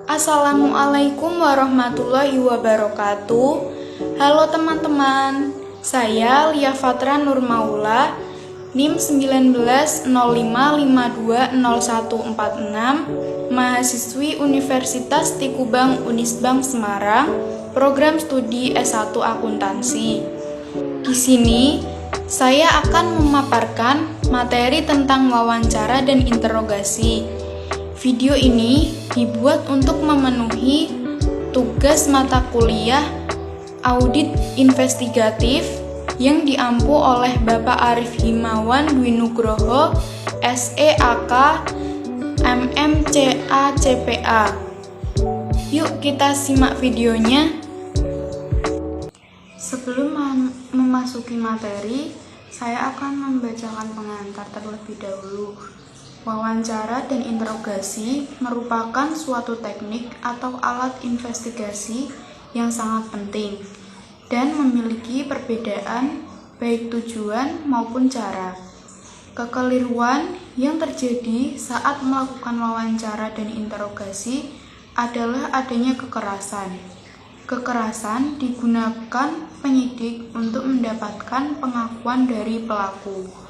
Assalamualaikum warahmatullahi wabarakatuh. Halo teman-teman, saya Lia Fatra Nurmaula, NIM 1905520146, mahasiswi Universitas Tikubang Unisbank Semarang, program studi S1 Akuntansi. Di sini, saya akan memaparkan materi tentang wawancara dan interogasi. Video ini dibuat untuk memenuhi tugas mata kuliah audit investigatif yang diampu oleh Bapak Arif Himawan Dwi Nugroho, SEAK, MMCA, CPA. Yuk kita simak videonya. Sebelum memasuki materi, saya akan membacakan pengantar terlebih dahulu. Wawancara dan interogasi merupakan suatu teknik atau alat investigasi yang sangat penting dan memiliki perbedaan baik tujuan maupun cara. Kekeliruan yang terjadi saat melakukan wawancara dan interogasi adalah adanya kekerasan. Kekerasan digunakan penyidik untuk mendapatkan pengakuan dari pelaku.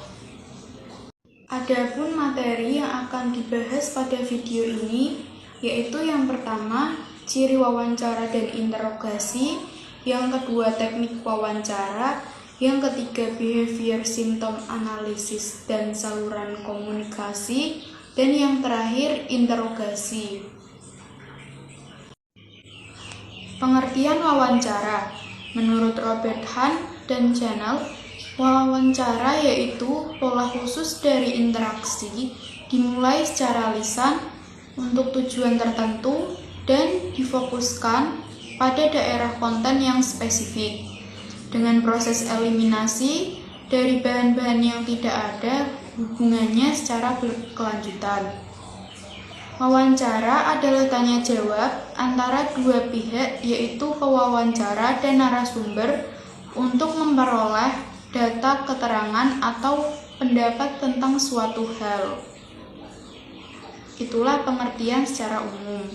Adapun materi yang akan dibahas pada video ini yaitu yang pertama, ciri wawancara dan interogasi, yang kedua, teknik wawancara, yang ketiga, behavior symptom analysis dan saluran komunikasi, dan yang terakhir, interogasi. Pengertian wawancara menurut Robert Hunt dan Channel, wawancara yaitu pola khusus dari interaksi dimulai secara lisan untuk tujuan tertentu dan difokuskan pada daerah konten yang spesifik dengan proses eliminasi dari bahan-bahan yang tidak ada hubungannya secara berkelanjutan. Wawancara adalah tanya jawab antara dua pihak yaitu pewawancara dan narasumber untuk memperoleh data, keterangan, atau pendapat tentang suatu hal. Itulah pengertian secara umum.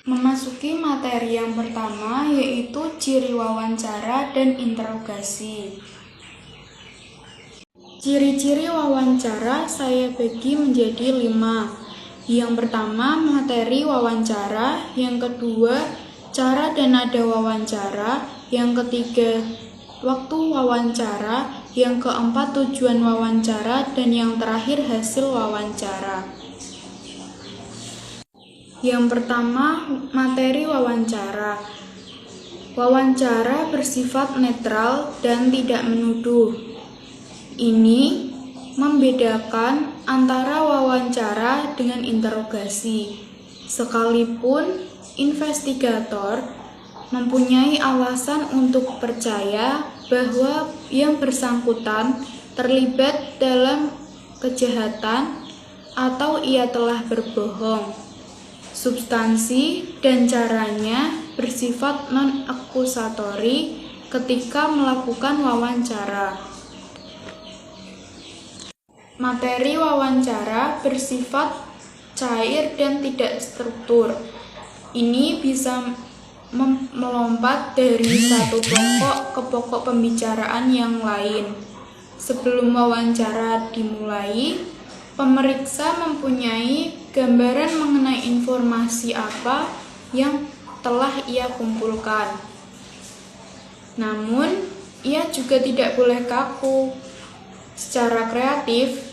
Memasuki materi yang pertama yaitu ciri wawancara dan interogasi. Ciri-ciri wawancara saya bagi menjadi 5. Yang pertama, materi wawancara. Yang kedua, cara dan nada wawancara. Yang ketiga, waktu wawancara. Yang keempat, tujuan wawancara. Dan yang terakhir, hasil wawancara. Yang pertama, materi wawancara. Wawancara bersifat netral dan tidak menuduh. Ini membedakan antara wawancara dengan interogasi. Sekalipun investigator mempunyai alasan untuk percaya bahwa yang bersangkutan terlibat dalam kejahatan atau ia telah berbohong. Substansi dan caranya bersifat non-akusatori ketika melakukan wawancara. Materi wawancara bersifat cair dan tidak struktur. Ini bisa melompat dari satu pokok ke pokok pembicaraan yang lain. Sebelum wawancara dimulai, pemeriksa mempunyai gambaran mengenai informasi apa yang telah ia kumpulkan. Namun, ia juga tidak boleh kaku. Secara kreatif,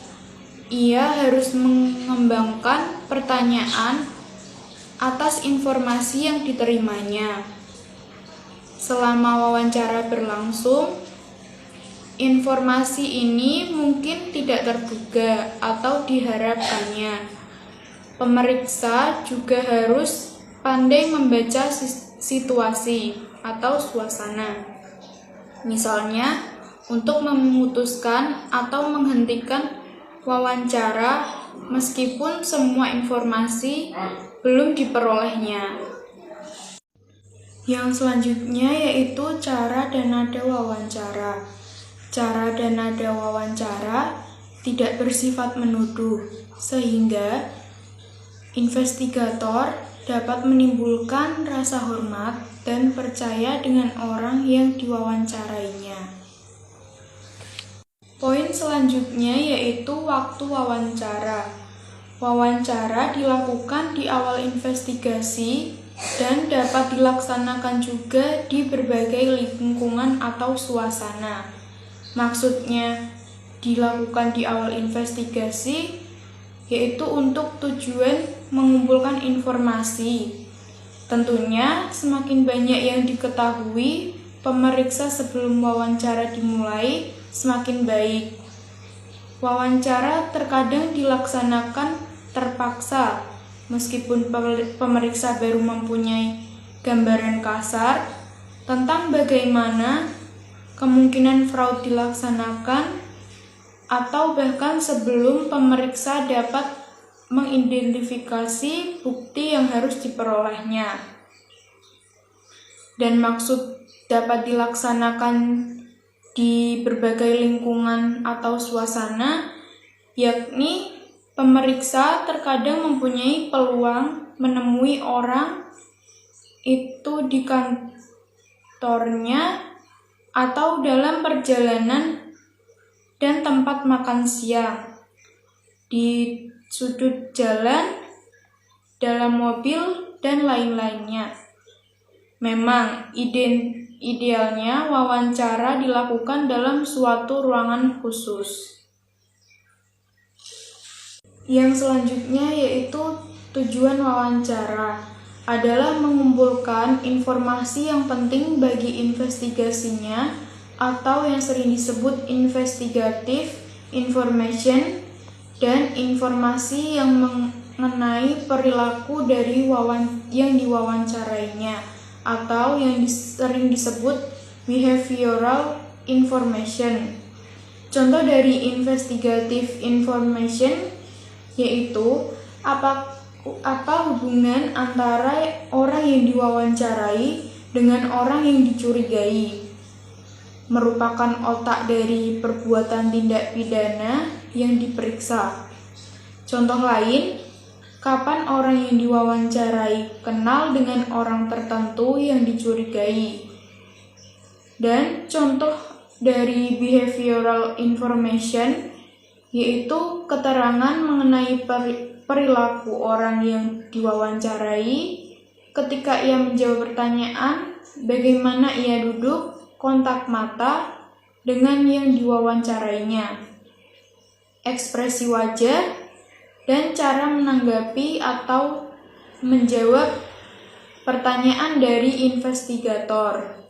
ia harus mengembangkan pertanyaan atas informasi yang diterimanya. Selama wawancara berlangsung, informasi ini mungkin tidak terduga atau diharapkannya. Pemeriksa juga harus pandai membaca situasi atau suasana. Misalnya, untuk memutuskan atau menghentikan wawancara meskipun semua informasi belum diperolehnya. Yang selanjutnya yaitu cara dan nada wawancara. Cara dan nada wawancara tidak bersifat menuduh, sehingga Investigator dapat menimbulkan rasa hormat dan percaya dengan orang yang diwawancarainya. Poin selanjutnya yaitu waktu wawancara. Wawancara dilakukan di awal investigasi dan dapat dilaksanakan juga di berbagai lingkungan atau suasana. Maksudnya dilakukan di awal investigasi yaitu untuk tujuan mengumpulkan informasi. Tentunya semakin banyak yang diketahui pemeriksa sebelum wawancara dimulai, semakin baik. Wawancara terkadang dilaksanakan terpaksa, meskipun pemeriksa baru mempunyai gambaran kasar tentang bagaimana kemungkinan fraud dilaksanakan, atau bahkan sebelum pemeriksa dapat mengidentifikasi bukti yang harus diperolehnya. Dan maksud dapat dilaksanakan di berbagai lingkungan atau suasana, yakni pemeriksa terkadang mempunyai peluang menemui orang itu di kantornya atau dalam perjalanan dan tempat makan siang, di sudut jalan, dalam mobil, dan lain-lainnya. Memang idealnya wawancara dilakukan dalam suatu ruangan khusus. Yang selanjutnya yaitu tujuan wawancara adalah mengumpulkan informasi yang penting bagi investigasinya atau yang sering disebut investigative information dan informasi yang mengenai perilaku dari yang diwawancarainya atau yang sering disebut behavioral information. Contoh dari investigative information yaitu apa hubungan antara orang yang diwawancarai dengan orang yang dicurigai, merupakan otak dari perbuatan tindak pidana yang diperiksa. Contoh lain, kapan orang yang diwawancarai kenal dengan orang tertentu yang dicurigai. Dan contoh dari behavioral information yaitu keterangan mengenai perilaku orang yang diwawancarai ketika ia menjawab pertanyaan, bagaimana ia duduk, kontak mata dengan yang diwawancarainya, ekspresi wajah, dan cara menanggapi atau menjawab pertanyaan dari investigator.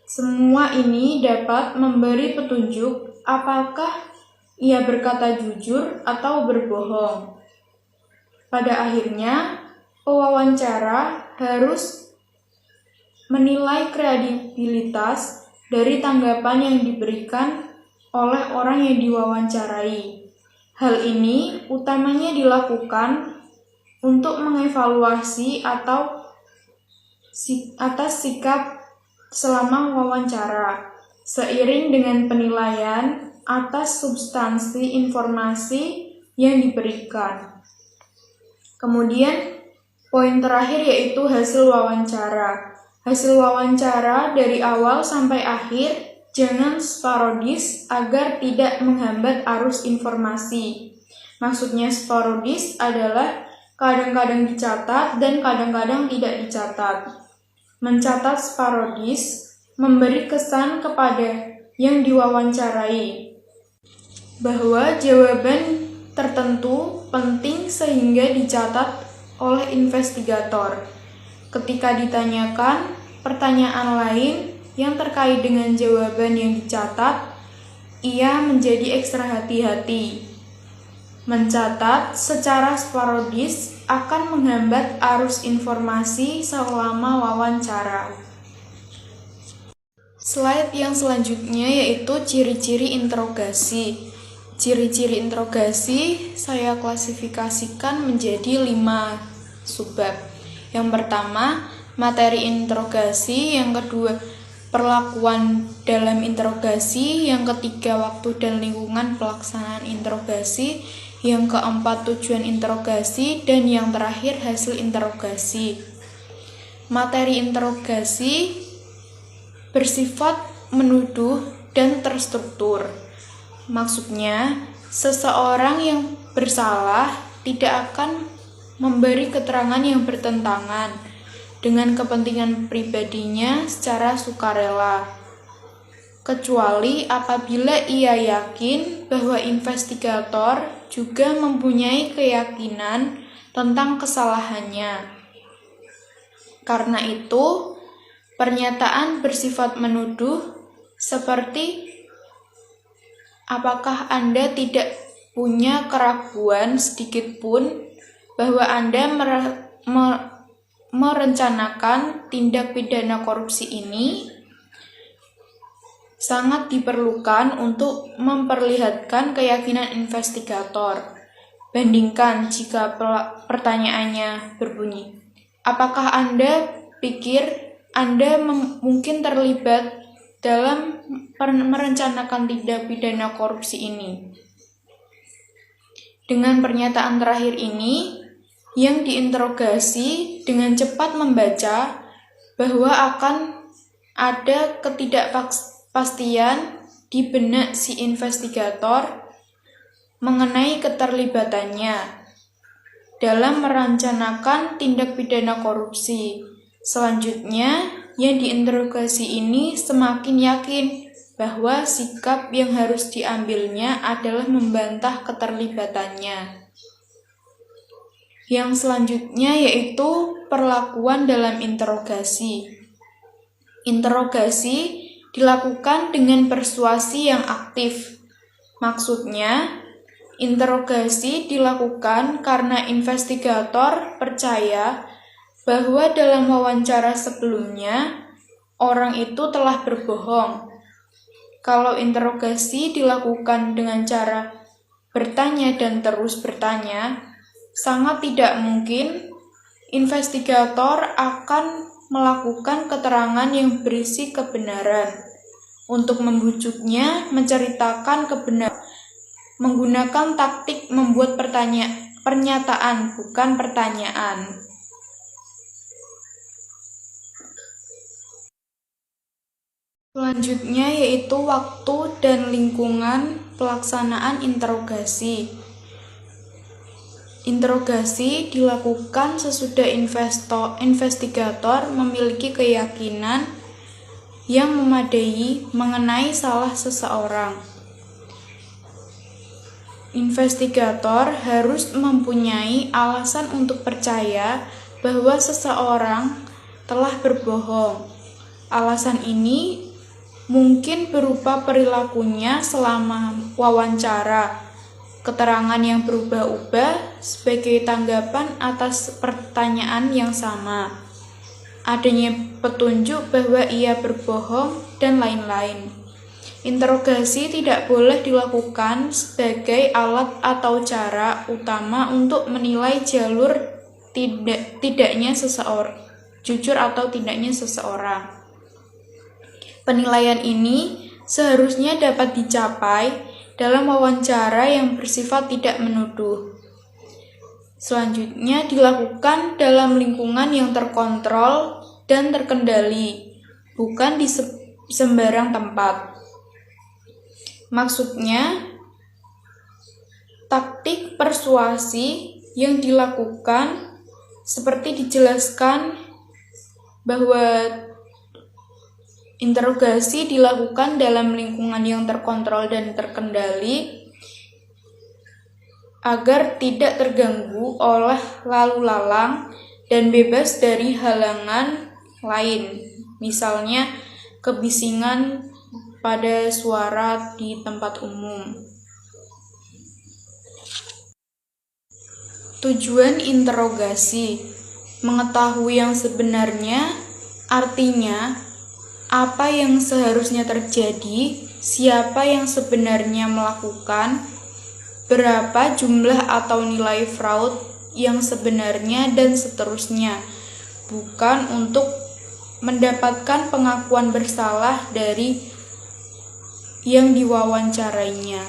Semua ini dapat memberi petunjuk apakah ia berkata jujur atau berbohong. Pada akhirnya, pewawancara harus menilai kredibilitas dari tanggapan yang diberikan oleh orang yang diwawancarai. Hal ini utamanya dilakukan untuk mengevaluasi atas sikap selama wawancara, seiring dengan penilaian atas substansi informasi yang diberikan. Kemudian, poin terakhir yaitu hasil wawancara. Hasil wawancara dari awal sampai akhir jangan sporadis agar tidak menghambat arus informasi. Maksudnya sporadis adalah kadang-kadang dicatat dan kadang-kadang tidak dicatat. Mencatat sporadis memberi kesan kepada yang diwawancarai bahwa jawaban tertentu penting sehingga dicatat oleh investigator. Ketika ditanyakan pertanyaan lain yang terkait dengan jawaban yang dicatat, ia menjadi ekstra hati-hati. Mencatat secara sporadis akan menghambat arus informasi selama wawancara. Slide yang selanjutnya yaitu ciri-ciri interogasi. Ciri-ciri interogasi saya klasifikasikan menjadi 5 subbab. Yang pertama, materi interogasi. Yang kedua, perlakuan dalam interogasi. Yang ketiga, waktu dan lingkungan pelaksanaan interogasi. yang keempat tujuan interogasi, dan yang terakhir hasil interogasi. Materi interogasi bersifat menuduh dan terstruktur. Maksudnya, seseorang yang bersalah tidak akan memberi keterangan yang bertentangan dengan kepentingan pribadinya secara sukarela, kecuali apabila ia yakin bahwa investigator juga mempunyai keyakinan tentang kesalahannya. Karena itu, pernyataan bersifat menuduh seperti apakah Anda tidak punya keraguan sedikitpun bahwa Anda merencanakan tindak pidana korupsi ini, sangat diperlukan untuk memperlihatkan keyakinan investigator. Bandingkan jika pertanyaannya berbunyi, apakah Anda pikir Anda mungkin terlibat dalam merencanakan tindak pidana korupsi ini? Dengan pernyataan terakhir ini, yang diinterogasi dengan cepat membaca bahwa akan ada ketidakpastian di benak si investigator mengenai keterlibatannya dalam merencanakan tindak pidana korupsi. Selanjutnya, yang diinterogasi ini semakin yakin bahwa sikap yang harus diambilnya adalah membantah keterlibatannya. Yang selanjutnya yaitu perlakuan dalam interogasi. Interogasi dilakukan dengan persuasi yang aktif. Maksudnya, interogasi dilakukan karena investigator percaya bahwa dalam wawancara sebelumnya, orang itu telah berbohong. Kalau interogasi dilakukan dengan cara bertanya dan terus bertanya, sangat tidak mungkin investigator akan melakukan keterangan yang berisi kebenaran. Untuk membujuknya, menceritakan kebenaran menggunakan taktik membuat pernyataan, bukan pertanyaan. Selanjutnya yaitu waktu dan lingkungan pelaksanaan interogasi. Interogasi dilakukan sesudah investigator memiliki keyakinan yang memadai mengenai salah seseorang. Investigator harus mempunyai alasan untuk percaya bahwa seseorang telah berbohong. Alasan ini mungkin berupa perilakunya selama wawancara, keterangan yang berubah-ubah sebagai tanggapan atas pertanyaan yang sama, adanya petunjuk bahwa ia berbohong, dan lain-lain. Interogasi tidak boleh dilakukan sebagai alat atau cara utama untuk menilai jalur tidaknya seseorang, jujur atau tidaknya seseorang. Penilaian ini seharusnya dapat dicapai dalam wawancara yang bersifat tidak menuduh. Selanjutnya dilakukan dalam lingkungan yang terkontrol dan terkendali, bukan di sembarang tempat. Maksudnya, taktik persuasi yang dilakukan seperti dijelaskan bahwa interogasi dilakukan dalam lingkungan yang terkontrol dan terkendali agar tidak terganggu oleh lalu lalang dan bebas dari halangan lain, misalnya kebisingan pada suara di tempat umum. Tujuan interogasi: mengetahui yang sebenarnya, artinya apa yang seharusnya terjadi, siapa yang sebenarnya melakukan, berapa jumlah atau nilai fraud yang sebenarnya, dan seterusnya, bukan untuk mendapatkan pengakuan bersalah dari yang diwawancarainya.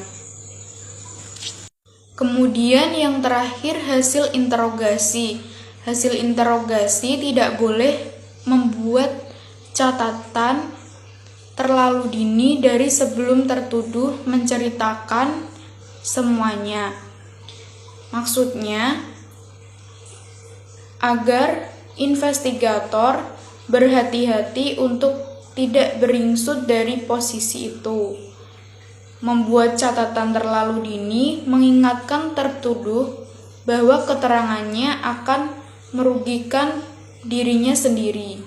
Kemudian yang terakhir hasil interogasi. Hasil interogasi tidak boleh membuat catatan terlalu dini dari sebelum tertuduh menceritakan semuanya. Maksudnya, agar investigator berhati-hati untuk tidak beringsut dari posisi itu. Membuat catatan terlalu dini mengingatkan tertuduh bahwa keterangannya akan merugikan dirinya sendiri.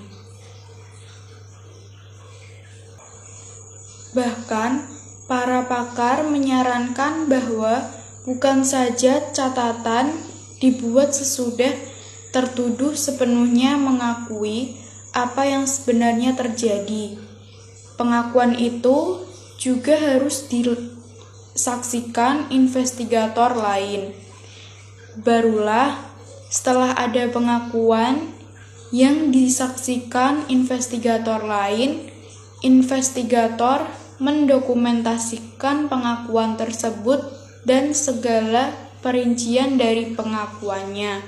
Bahkan, para pakar menyarankan bahwa bukan saja catatan dibuat sesudah tertuduh sepenuhnya mengakui apa yang sebenarnya terjadi. Pengakuan itu juga harus disaksikan investigator lain. Barulah setelah ada pengakuan yang disaksikan investigator lain, investigator mendokumentasikan pengakuan tersebut dan segala perincian dari pengakuannya.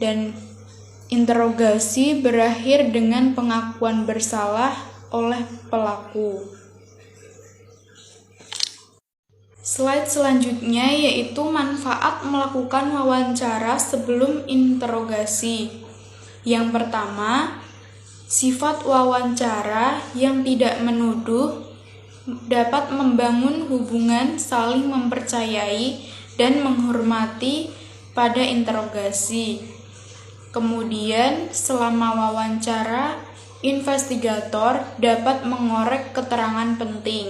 Dan interogasi berakhir dengan pengakuan bersalah oleh pelaku. Slide selanjutnya yaitu manfaat melakukan wawancara sebelum interogasi. Yang pertama, sifat wawancara yang tidak menuduh dapat membangun hubungan saling mempercayai dan menghormati pada interogasi. Kemudian, selama wawancara, investigator dapat mengorek keterangan penting.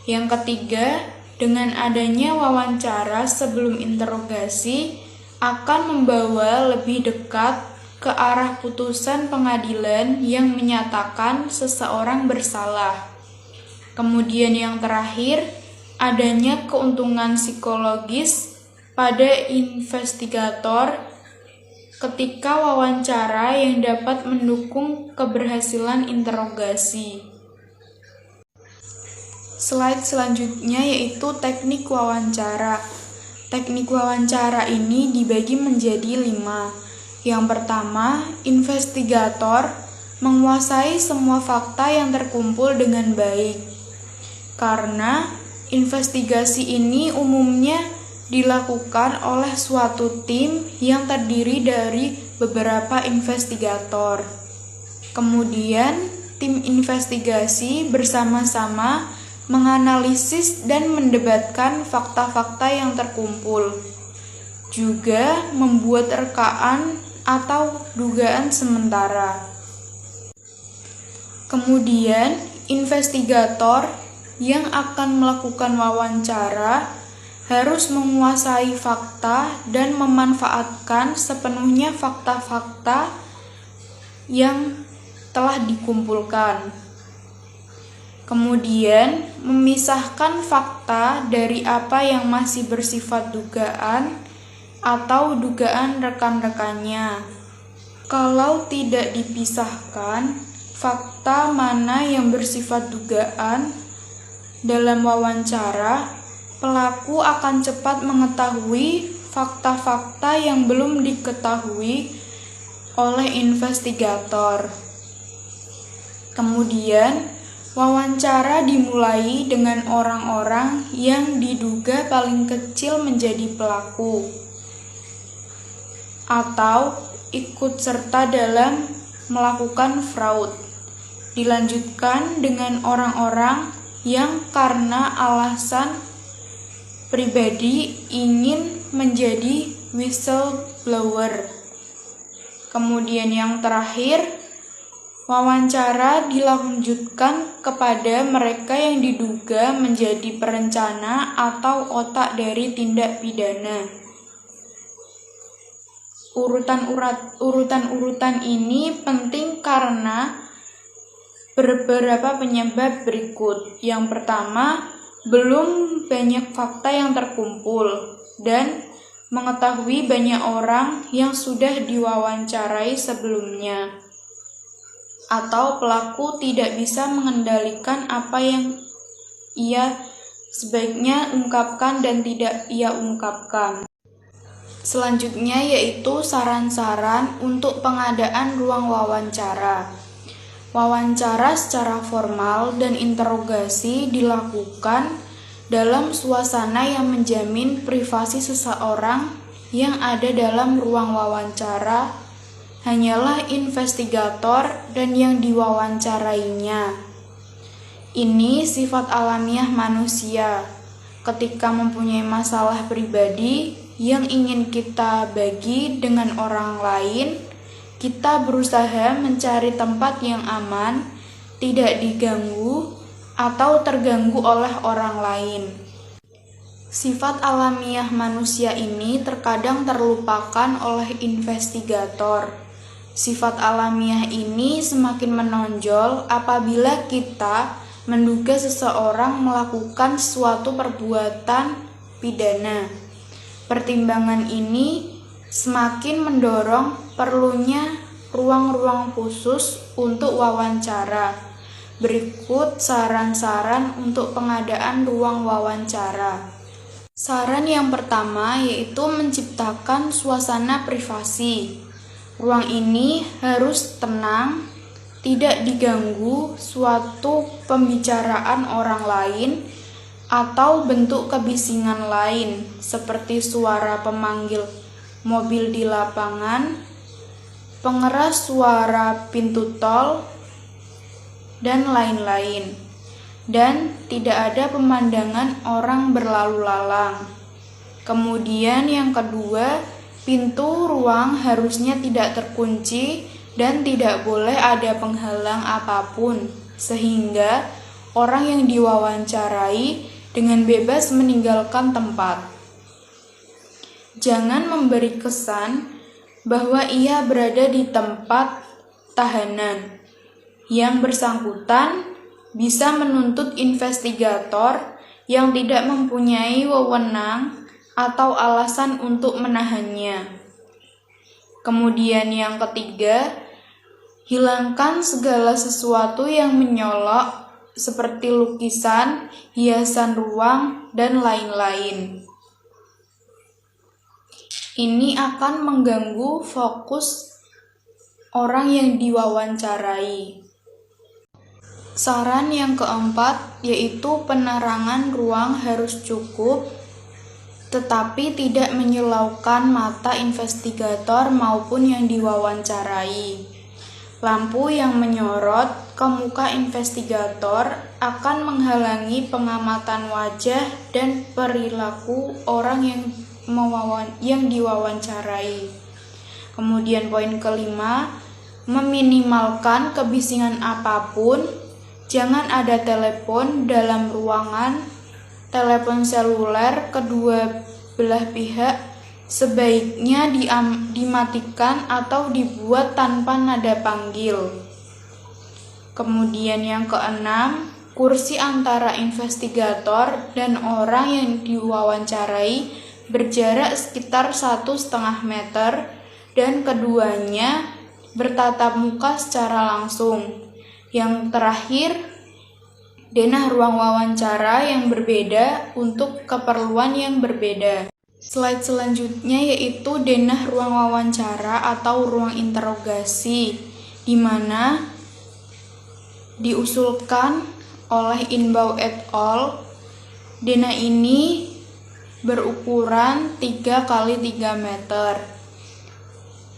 Yang ketiga, dengan adanya wawancara sebelum interogasi akan membawa lebih dekat ke arah putusan pengadilan yang menyatakan seseorang bersalah. Kemudian yang terakhir, adanya keuntungan psikologis pada investigator ketika wawancara yang dapat mendukung keberhasilan interogasi. Slide selanjutnya yaitu teknik wawancara. Teknik wawancara ini dibagi menjadi 5. Yang pertama, investigator menguasai semua fakta yang terkumpul dengan baik. Karena investigasi ini umumnya dilakukan oleh suatu tim yang terdiri dari beberapa investigator. Kemudian, tim investigasi bersama-sama menganalisis dan mendebatkan fakta-fakta yang terkumpul, juga membuat rekaan atau dugaan sementara. Kemudian, investigator yang akan melakukan wawancara harus menguasai fakta dan memanfaatkan sepenuhnya fakta-fakta yang telah dikumpulkan. Kemudian, memisahkan fakta dari apa yang masih bersifat dugaan atau dugaan rekan-rekannya. Kalau tidak dipisahkan, fakta mana yang bersifat dugaan dalam wawancara, pelaku akan cepat mengetahui fakta-fakta yang belum diketahui oleh investigator. Kemudian, wawancara dimulai dengan orang-orang yang diduga paling kecil menjadi pelaku atau ikut serta dalam melakukan fraud. Dilanjutkan dengan orang-orang yang karena alasan pribadi ingin menjadi whistleblower. Kemudian yang terakhir, wawancara dilanjutkan kepada mereka yang diduga menjadi perencana atau otak dari tindak pidana. Urutan-urutan ini penting karena beberapa penyebab berikut. Yang pertama, belum banyak fakta yang terkumpul dan mengetahui banyak orang yang sudah diwawancarai sebelumnya. Atau pelaku tidak bisa mengendalikan apa yang ia sebaiknya ungkapkan dan tidak ia ungkapkan. Selanjutnya yaitu saran-saran untuk pengadaan ruang wawancara. Wawancara secara formal dan interogasi dilakukan dalam suasana yang menjamin privasi seseorang yang ada dalam ruang wawancara hanyalah investigator dan yang diwawancarainya. Ini sifat alamiah manusia. Ketika mempunyai masalah pribadi yang ingin kita bagi dengan orang lain, kita berusaha mencari tempat yang aman, tidak diganggu atau terganggu oleh orang lain. Sifat alamiah manusia ini terkadang terlupakan oleh investigator. Sifat alamiah ini semakin menonjol apabila kita menduga seseorang melakukan suatu perbuatan pidana. Pertimbangan ini semakin mendorong perlunya ruang-ruang khusus untuk wawancara. Berikut saran-saran untuk pengadaan ruang wawancara. Saran yang pertama yaitu menciptakan suasana privasi. Ruang ini harus tenang, tidak diganggu suatu pembicaraan orang lain atau bentuk kebisingan lain seperti suara pemanggil mobil di lapangan, pengeras suara pintu tol, dan lain-lain. Dan tidak ada pemandangan orang berlalu lalang. Kemudian yang kedua, pintu ruang harusnya tidak terkunci dan tidak boleh ada penghalang apapun, sehingga orang yang diwawancarai dengan bebas meninggalkan tempat. Jangan memberi kesan bahwa ia berada di tempat tahanan. Yang bersangkutan bisa menuntut investigator yang tidak mempunyai wewenang atau alasan untuk menahannya. Kemudian yang ketiga, hilangkan segala sesuatu yang menyolok seperti lukisan, hiasan ruang, dan lain-lain. Ini akan mengganggu fokus orang yang diwawancarai. Saran yang keempat yaitu penerangan ruang harus cukup, tetapi tidak menyilaukan mata investigator maupun yang diwawancarai. Lampu yang menyorot ke muka investigator akan menghalangi pengamatan wajah dan perilaku orang yang diwawancarai. Kemudian poin kelima, meminimalkan kebisingan apapun. Jangan ada telepon dalam ruangan. Telepon seluler kedua belah pihak sebaiknya dimatikan atau dibuat tanpa nada panggil. Kemudian yang keenam, kursi antara investigator dan orang yang diwawancarai berjarak sekitar 1,5 meter dan keduanya bertatap muka secara langsung. Yang terakhir, denah ruang wawancara yang berbeda untuk keperluan yang berbeda. Slide selanjutnya yaitu denah ruang wawancara atau ruang interogasi, di mana diusulkan oleh Inbau et al. Denah ini berukuran 3 x 3 meter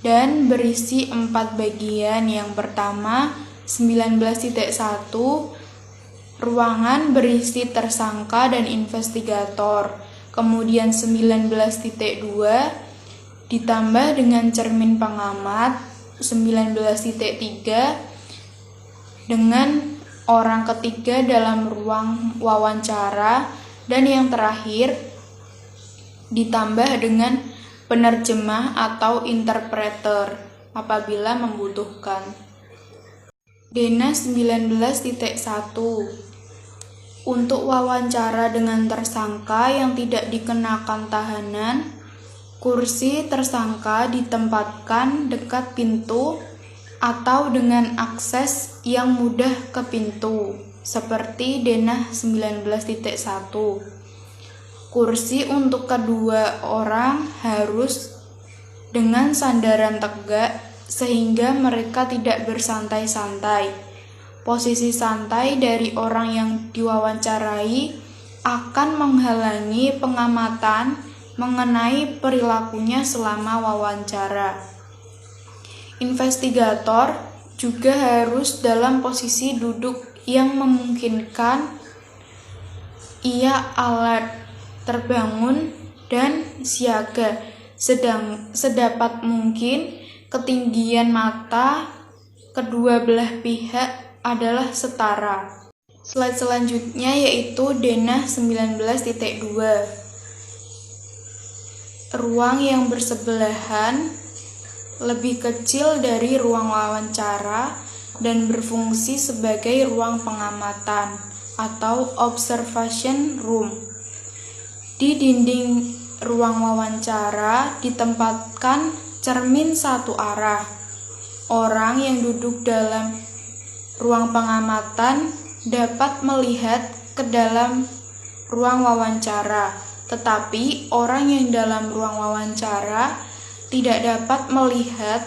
dan berisi 4 bagian. Yang pertama 19.1, ruangan berisi tersangka dan investigator. Kemudian 19.2 ditambah dengan cermin pengamat. 19.3 dengan orang ketiga dalam ruang wawancara. Dan yang terakhir ditambah dengan penerjemah atau interpreter apabila membutuhkan. Denah 19.1, untuk wawancara dengan tersangka yang tidak dikenakan tahanan, kursi tersangka ditempatkan dekat pintu atau dengan akses yang mudah ke pintu, seperti Denah 19.1. Kursi untuk kedua orang harus dengan sandaran tegak sehingga mereka tidak bersantai-santai. Posisi santai dari orang yang diwawancarai akan menghalangi pengamatan mengenai perilakunya selama wawancara. Investigator juga harus dalam posisi duduk yang memungkinkan ia alert, terbangun, dan siaga. Sedapat mungkin ketinggian mata kedua belah pihak adalah setara. Slide selanjutnya yaitu Denah 19.2. Ruang yang bersebelahan lebih kecil dari ruang wawancara dan berfungsi sebagai ruang pengamatan atau observation room. Di dinding ruang wawancara ditempatkan cermin satu arah. Orang yang duduk dalam ruang pengamatan dapat melihat ke dalam ruang wawancara, tetapi orang yang dalam ruang wawancara tidak dapat melihat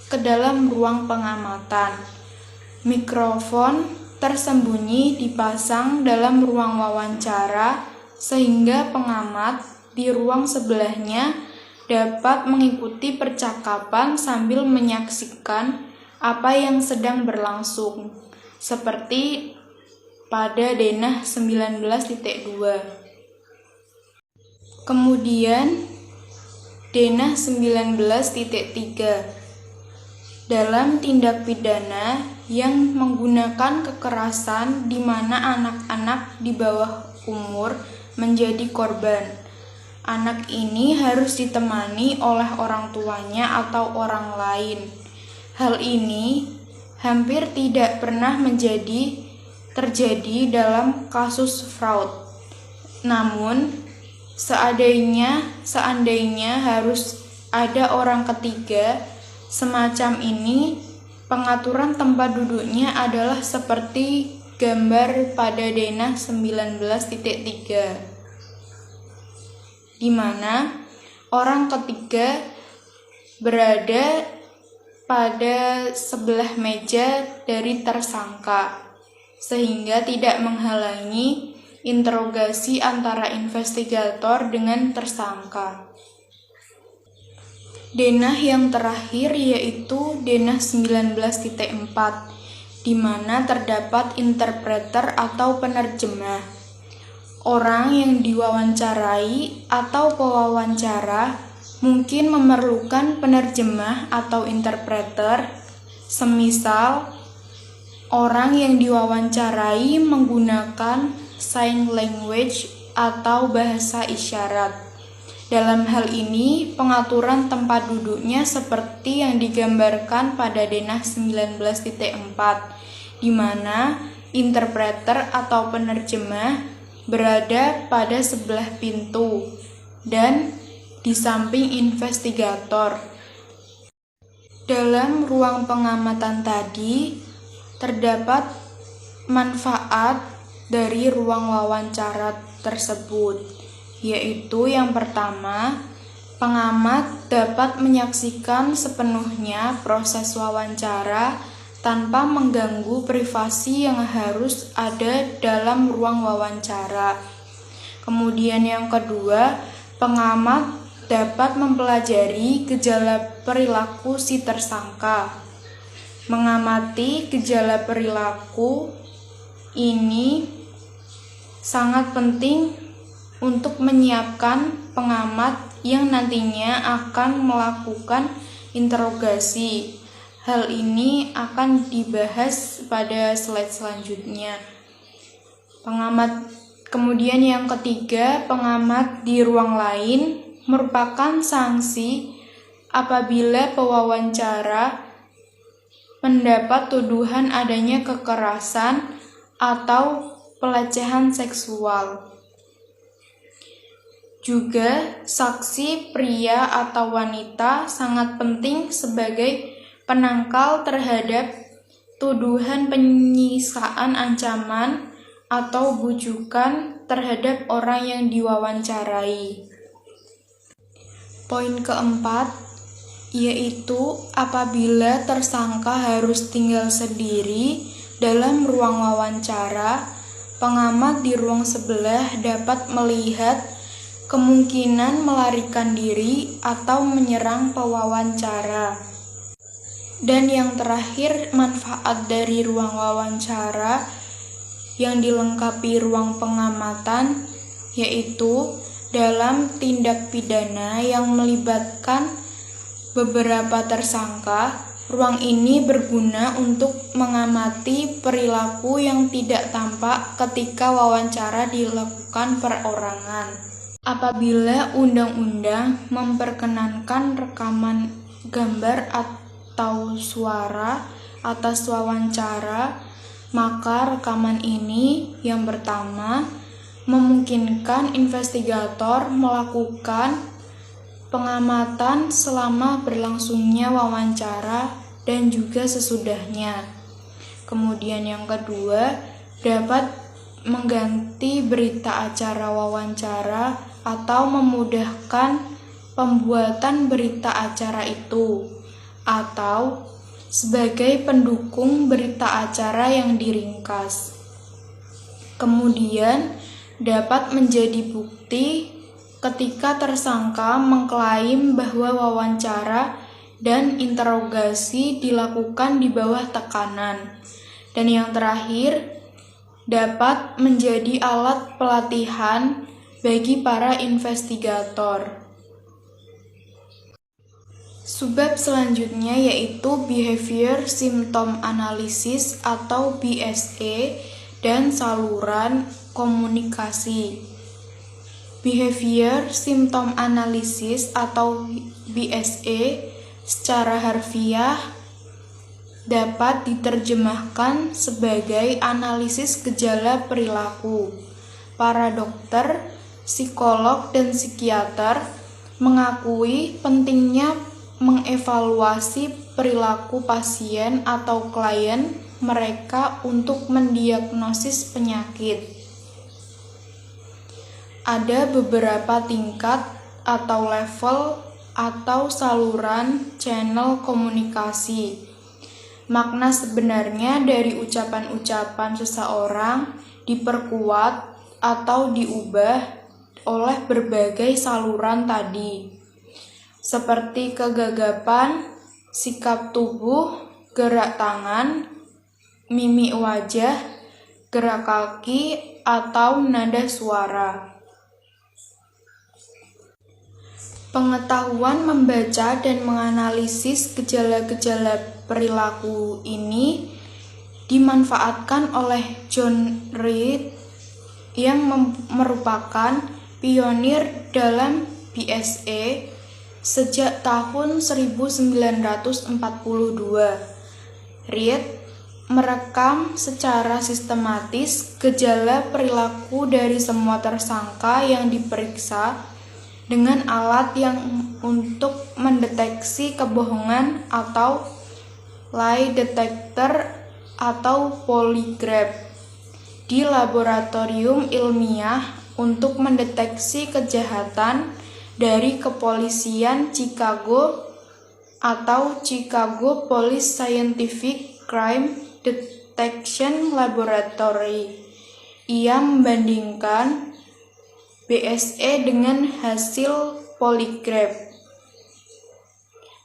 ke dalam ruang pengamatan. Mikrofon tersembunyi dipasang dalam ruang wawancara sehingga pengamat di ruang sebelahnya dapat mengikuti percakapan sambil menyaksikan apa yang sedang berlangsung, seperti pada Denah 19.2. Kemudian Denah 19.3. Dalam tindak pidana yang menggunakan kekerasan di mana anak-anak di bawah umur menjadi korban. Anak ini harus ditemani oleh orang tuanya atau orang lain. Hal ini hampir tidak pernah terjadi dalam kasus fraud. Namun, seandainya harus ada orang ketiga semacam ini, pengaturan tempat duduknya adalah seperti gambar pada Denah 19.3. Di mana orang ketiga berada pada sebelah meja dari tersangka, sehingga tidak menghalangi interogasi antara investigator dengan tersangka. Denah yang terakhir yaitu Denah 19.4, di mana terdapat interpreter atau penerjemah. Orang yang diwawancarai atau pewawancara mungkin memerlukan penerjemah atau interpreter, semisal orang yang diwawancarai menggunakan sign language atau bahasa isyarat. Dalam hal ini, pengaturan tempat duduknya seperti yang digambarkan pada Denah 19.4, di mana interpreter atau penerjemah berada pada sebelah pintu dan di samping investigator. Dalam ruang pengamatan tadi, terdapat manfaat dari ruang wawancara tersebut, yaitu yang pertama, pengamat dapat menyaksikan sepenuhnya proses wawancara tanpa mengganggu privasi yang harus ada dalam ruang wawancara. Kemudian yang kedua, pengamat dapat mempelajari gejala perilaku si tersangka. Mengamati gejala perilaku ini sangat penting untuk menyiapkan pengamat yang nantinya akan melakukan interogasi. Hal ini akan dibahas pada slide selanjutnya. Kemudian yang ketiga, pengamat di ruang lain merupakan sanksi apabila pewawancara mendapat tuduhan adanya kekerasan atau pelecehan seksual. Juga saksi pria atau wanita sangat penting sebagai penangkal terhadap tuduhan penyiksaan, ancaman, atau bujukan terhadap orang yang diwawancarai. Poin keempat, yaitu apabila tersangka harus tinggal sendiri dalam ruang wawancara, pengamat di ruang sebelah dapat melihat kemungkinan melarikan diri atau menyerang pewawancara. Dan yang terakhir, manfaat dari ruang wawancara yang dilengkapi ruang pengamatan, yaitu dalam tindak pidana yang melibatkan beberapa tersangka, ruang ini berguna untuk mengamati perilaku yang tidak tampak ketika wawancara dilakukan perorangan. Apabila undang-undang memperkenankan rekaman gambar atau suara atas wawancara, maka rekaman ini yang pertama memungkinkan investigator melakukan pengamatan selama berlangsungnya wawancara dan juga sesudahnya. Kemudian yang kedua, dapat mengganti berita acara wawancara atau memudahkan pembuatan berita acara itu, atau sebagai pendukung berita acara yang diringkas. Kemudian dapat menjadi bukti ketika tersangka mengklaim bahwa wawancara dan interogasi dilakukan di bawah tekanan. Dan yang terakhir, dapat menjadi alat pelatihan bagi para investigator. Subbab selanjutnya yaitu Behavior Symptom Analysis atau BSA dan saluran komunikasi. Behavior Symptom Analysis atau BSA secara harfiah dapat diterjemahkan sebagai analisis gejala perilaku. Para dokter, psikolog, dan psikiater mengakui pentingnya mengevaluasi perilaku pasien atau klien mereka untuk mendiagnosis penyakit. Ada beberapa tingkat atau level atau saluran channel komunikasi. Makna sebenarnya dari ucapan-ucapan seseorang diperkuat atau diubah oleh berbagai saluran tadi, seperti kegagapan, sikap tubuh, gerak tangan, mimik wajah, gerak kaki, atau nada suara. Pengetahuan membaca dan menganalisis gejala-gejala perilaku ini dimanfaatkan oleh John Reed yang merupakan pionir dalam BSA sejak tahun 1942. Reed merekam secara sistematis gejala perilaku dari semua tersangka yang diperiksa dengan alat yang untuk mendeteksi kebohongan atau lie detector atau poligraf di laboratorium ilmiah untuk mendeteksi kejahatan dari kepolisian Chicago atau Chicago Police Scientific Crime Detection Laboratory. Ia membandingkan BSA dengan hasil poligraf.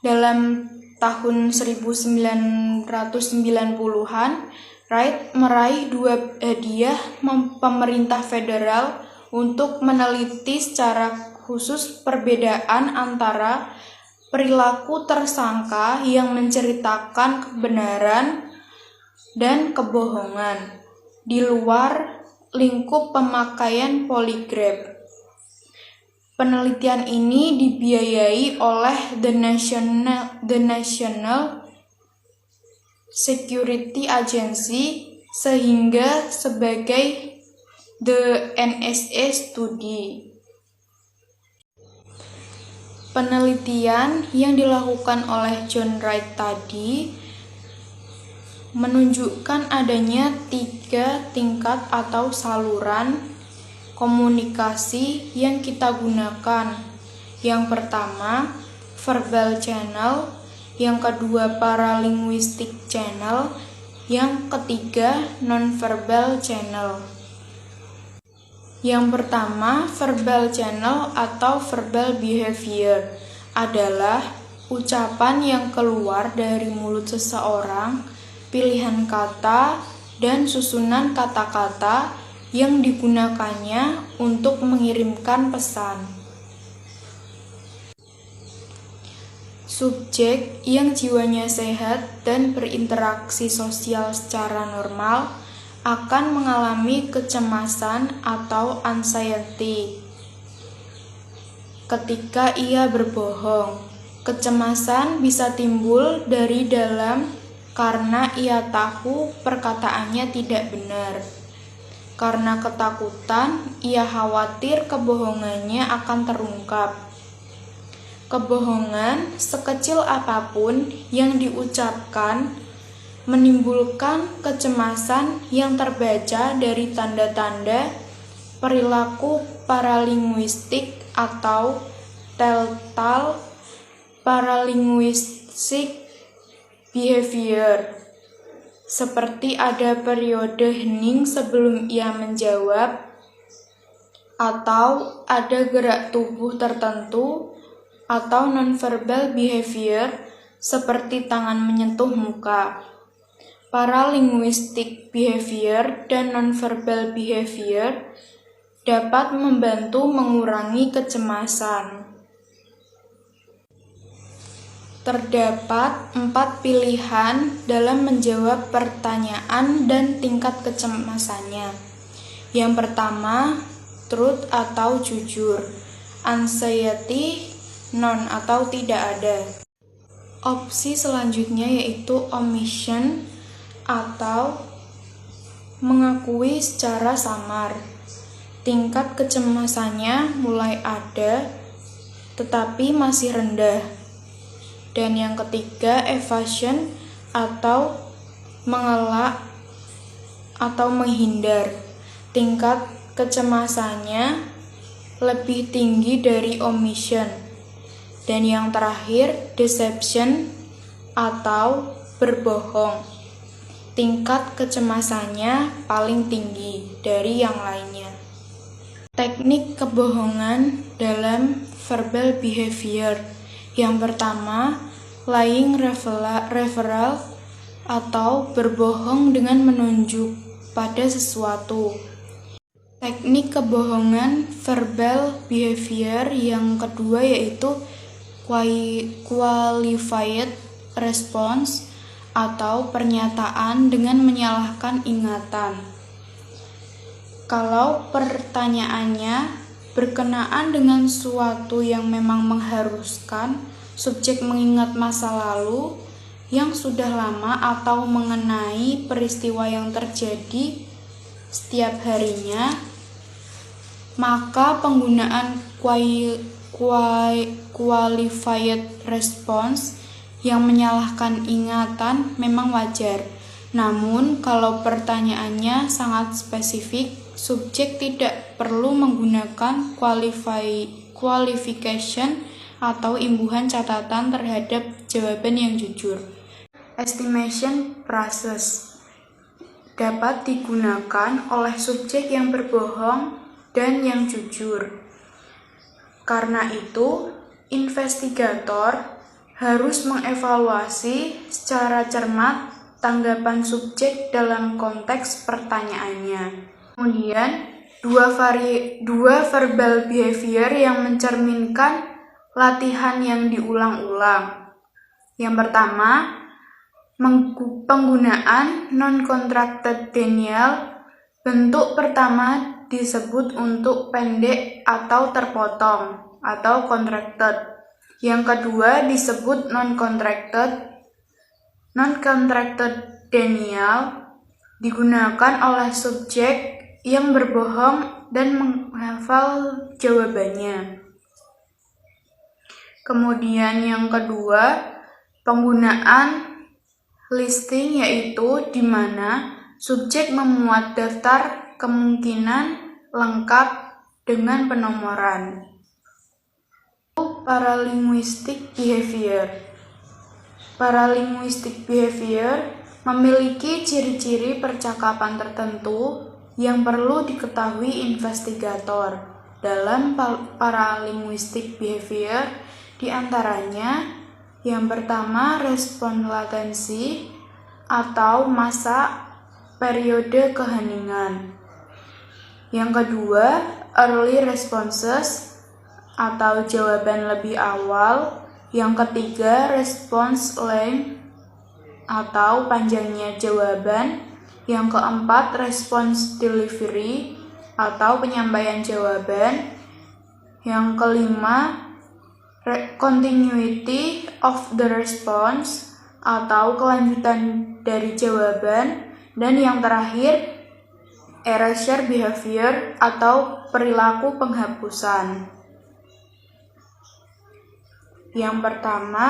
Dalam tahun 1990-an, Wright meraih 2 hadiah pemerintah federal untuk meneliti secara khusus perbedaan antara perilaku tersangka yang menceritakan kebenaran dan kebohongan di luar lingkup pemakaian poligraf. Penelitian ini dibiayai oleh The National Security Agency sehingga sebagai The NSA Study. Penelitian yang dilakukan oleh John Wright tadi menunjukkan adanya 3 tingkat atau saluran komunikasi yang kita gunakan. Yang pertama, verbal channel, yang kedua paralinguistic channel, yang ketiga nonverbal channel. Yang pertama, verbal channel atau verbal behavior adalah ucapan yang keluar dari mulut seseorang, pilihan kata, dan susunan kata-kata yang digunakannya untuk mengirimkan pesan. Subjek yang jiwanya sehat dan berinteraksi sosial secara normal akan mengalami kecemasan atau anxiety ketika ia berbohong. Kecemasan bisa timbul dari dalam karena ia tahu perkataannya tidak benar. Karena ketakutan, ia khawatir kebohongannya akan terungkap. Kebohongan sekecil apapun yang diucapkan menimbulkan kecemasan yang terbaca dari tanda-tanda perilaku paralinguistik atau telltale paralinguistic behavior, seperti ada periode hening sebelum ia menjawab, atau ada gerak tubuh tertentu, atau nonverbal behavior seperti tangan menyentuh muka. Paralinguistic behavior dan nonverbal behavior dapat membantu mengurangi kecemasan. Terdapat 4 pilihan dalam menjawab pertanyaan dan tingkat kecemasannya. Yang pertama, truth atau jujur, anxiety, non atau tidak ada. Opsi selanjutnya yaitu omission atau mengakui secara samar. Tingkat kecemasannya mulai ada tetapi masih rendah. Dan yang ketiga, evasion atau mengelak atau menghindar. Tingkat kecemasannya lebih tinggi dari omission. Dan yang terakhir, deception atau berbohong. Tingkat kecemasannya paling tinggi dari yang lainnya. Teknik kebohongan dalam verbal behavior. Yang pertama, lying referral atau berbohong dengan menunjuk pada sesuatu. Teknik kebohongan verbal behavior yang kedua yaitu qualified response atau pernyataan dengan menyalahkan ingatan. Kalau pertanyaannya berkenaan dengan suatu yang memang mengharuskan subjek mengingat masa lalu yang sudah lama atau mengenai peristiwa yang terjadi setiap harinya, maka penggunaan qualified response yang menyalahkan ingatan memang wajar. Namun, kalau pertanyaannya sangat spesifik, subjek tidak perlu menggunakan qualification atau imbuhan catatan terhadap jawaban yang jujur. Estimation process dapat digunakan oleh subjek yang berbohong dan yang jujur. Karena itu, investigator harus mengevaluasi secara cermat tanggapan subjek dalam konteks pertanyaannya. Kemudian, dua verbal behavior yang mencerminkan latihan yang diulang-ulang. Yang pertama, penggunaan non-contracted denial. Bentuk pertama disebut untuk pendek atau terpotong atau contracted. Yang kedua disebut non-contracted denial, digunakan oleh subjek yang berbohong dan menghafal jawabannya. Kemudian yang kedua, penggunaan Listing yaitu di mana subjek memuat daftar kemungkinan lengkap dengan penomoran. Paralinguistic behavior. Paralinguistic behavior memiliki ciri-ciri percakapan tertentu yang perlu diketahui investigator. Dalam paralinguistic behavior, di antaranya yang pertama, respon latensi atau masa periode keheningan. Yang kedua, early responses atau jawaban lebih awal. Yang ketiga, response length atau panjangnya jawaban. Yang keempat, response delivery atau penyampaian jawaban. Yang kelima, continuity of the response atau kelanjutan dari jawaban. Dan yang terakhir, erasure behavior atau perilaku penghapusan. Yang pertama,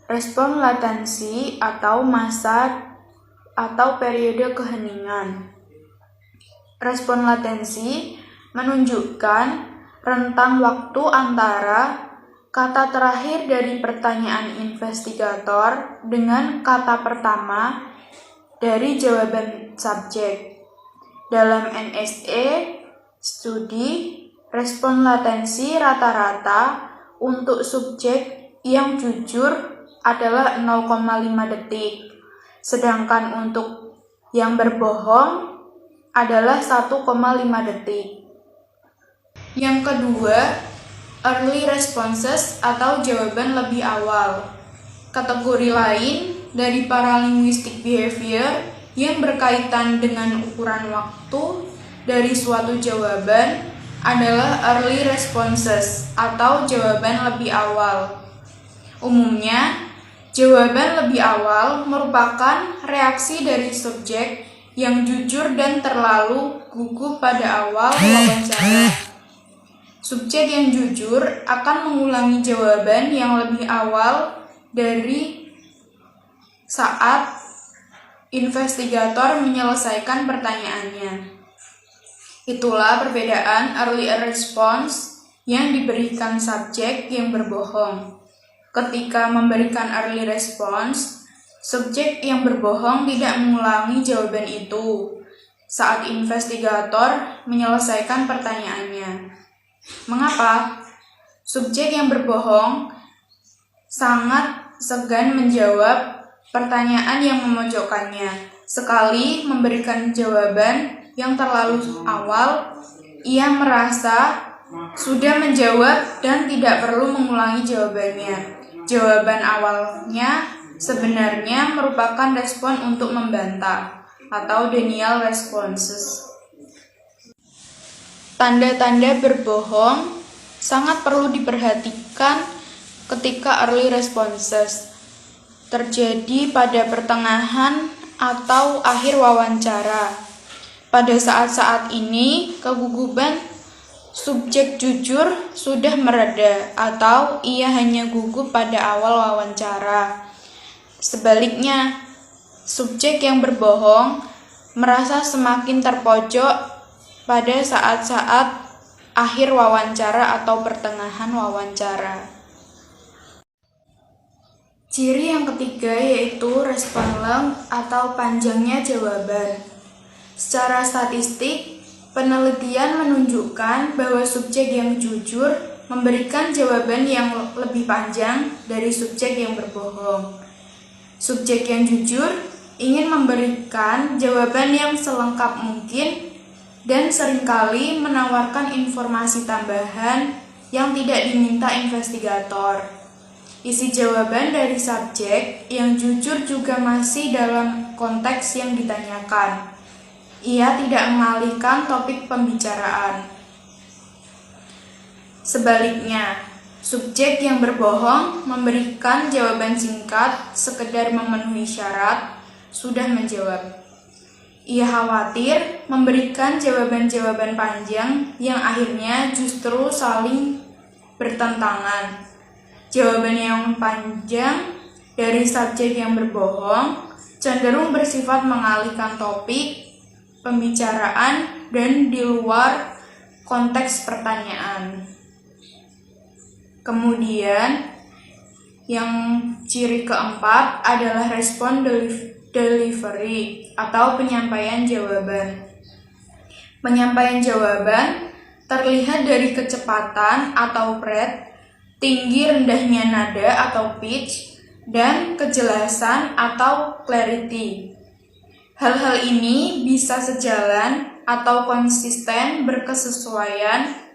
respon latensi atau masa atau periode keheningan. Respon latensi menunjukkan rentang waktu antara kata terakhir dari pertanyaan investigator dengan kata pertama dari jawaban subjek. Dalam NSA studi, respon latensi rata-rata untuk subjek yang jujur adalah 0,5 detik, sedangkan untuk yang berbohong adalah 1,5 detik. Yang kedua, early responses atau jawaban lebih awal. Kategori lain dari paralinguistic behavior yang berkaitan dengan ukuran waktu dari suatu jawaban adalah early responses atau jawaban lebih awal. Umumnya, jawaban lebih awal merupakan reaksi dari subjek yang jujur dan terlalu gugup pada awal wawancara. Subjek yang jujur akan mengulangi jawaban yang lebih awal dari saat investigator menyelesaikan pertanyaannya. Itulah perbedaan early response yang diberikan subjek yang berbohong. Ketika memberikan early response, subjek yang berbohong tidak mengulangi jawaban itu saat investigator menyelesaikan pertanyaannya. Mengapa? Subjek yang berbohong sangat segan menjawab pertanyaan yang memojokkannya. Sekali memberikan jawaban yang terlalu awal, ia merasa sudah menjawab dan tidak perlu mengulangi jawabannya. Jawaban awalnya sebenarnya merupakan respon untuk membantah atau denial responses. Tanda-tanda berbohong sangat perlu diperhatikan ketika early responses terjadi pada pertengahan atau akhir wawancara. Pada saat-saat ini, kegugupan subjek jujur sudah mereda atau ia hanya gugup pada awal wawancara. Sebaliknya, subjek yang berbohong merasa semakin terpojok pada saat-saat akhir wawancara atau pertengahan wawancara. Ciri yang ketiga yaitu respon length atau panjangnya jawaban. Secara statistik, penelitian menunjukkan bahwa subjek yang jujur memberikan jawaban yang lebih panjang dari subjek yang berbohong. Subjek yang jujur ingin memberikan jawaban yang selengkap mungkin dan seringkali menawarkan informasi tambahan yang tidak diminta investigator. Isi jawaban dari subjek yang jujur juga masih dalam konteks yang ditanyakan. Ia tidak mengalihkan topik pembicaraan. Sebaliknya, subjek yang berbohong memberikan jawaban singkat sekedar memenuhi syarat, sudah menjawab. Ia khawatir memberikan jawaban-jawaban panjang yang akhirnya justru saling bertentangan. Jawaban yang panjang dari subjek yang berbohong cenderung bersifat mengalihkan topik pembicaraan dan di luar konteks pertanyaan. Kemudian, yang ciri keempat adalah respon delivery atau penyampaian jawaban. Penyampaian jawaban terlihat dari kecepatan atau rate, tinggi rendahnya nada atau pitch, dan kejelasan atau clarity. Hal-hal ini bisa sejalan atau konsisten berkesesuaian